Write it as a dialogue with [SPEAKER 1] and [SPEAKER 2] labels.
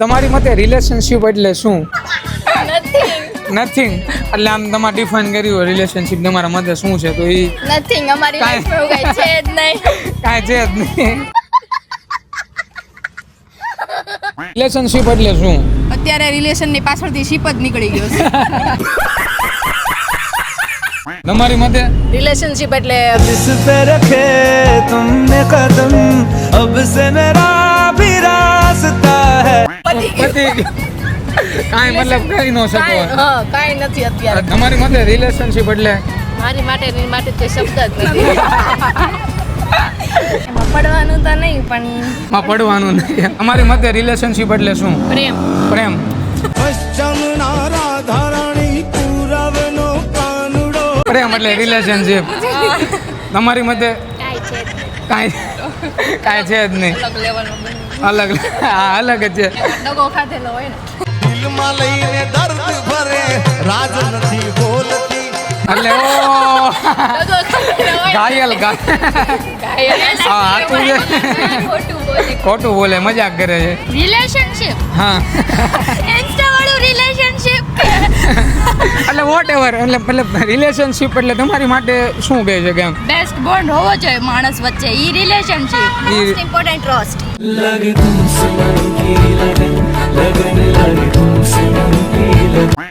[SPEAKER 1] તમારી મતે રિલેશનશિપ એટલે શું? નથિંગ. એટલે આમ તમારે ડિફાઇન કર્યું હોય રિલેશનશિપ તમારા મતે શું છે તો એ
[SPEAKER 2] નથિંગ. અમારી લાઈફમાં એવું કઈ છે જ નહીં.
[SPEAKER 1] કાંઈ છે જ નહીં. રિલેશનશિપ એટલે શું?
[SPEAKER 3] અત્યારે રિલેશનની પાછળથી શીપ જ નીકળી ગયો છે.
[SPEAKER 1] તમારી મતે
[SPEAKER 2] રિલેશનશિપ એટલે
[SPEAKER 4] जिस पे रखे तुमने कदम अब से मेरा भी रास्ता है
[SPEAKER 1] પતિ કાંઈ મતલબ કરી ન શકો.
[SPEAKER 2] કાંઈ નથી અત્યારે.
[SPEAKER 1] તમારી મતે રિલેશનશિપ એટલે
[SPEAKER 2] મારી માટે કોઈ શબ્દ જ નથી. એમાં પડવાનું તો નહીં પણ
[SPEAKER 1] માં પડવાનું નહીં. અમારી મતે રિલેશનશિપ એટલે શું?
[SPEAKER 2] પ્રેમ.
[SPEAKER 1] પ્રેમ. પ્રેમ એટલે રિલેશનશિપ. તમારી મતે કાંઈ છે જ નહીં.
[SPEAKER 2] અલગ લેવલનો
[SPEAKER 1] અલગ હા અલગ જ છે.
[SPEAKER 2] દગો ખાધેલો હોય ને.
[SPEAKER 4] દિલમાં લઈને દર્દ ભરે રાજ નથી બોલતી
[SPEAKER 1] એટલે ઓ
[SPEAKER 2] દગો ખાધેલો હોય
[SPEAKER 1] ઘાયલ
[SPEAKER 2] ને.
[SPEAKER 1] હા હાથું છે.
[SPEAKER 2] ખોટું બોલે.
[SPEAKER 1] ખોટું બોલે મજાક કરે છે.
[SPEAKER 2] રિલેશનશિપ.
[SPEAKER 1] હા
[SPEAKER 2] ઇન્સ્ટા વાળું રિલેશનશિપ.
[SPEAKER 1] એટલે વોટ એવર એટલે મતલબ રિલેશનશિપ એટલે તમારી માટે શું કહે છે કે એમ
[SPEAKER 3] બેસ્ટ બોન્ડ હોવો જોઈએ માણસ વચ્ચે ઈ રિલેશનશિપ.
[SPEAKER 2] Most important trust.
[SPEAKER 4] लगे तुमसे मन की लगन लगन लगे तुमसे मन की लगन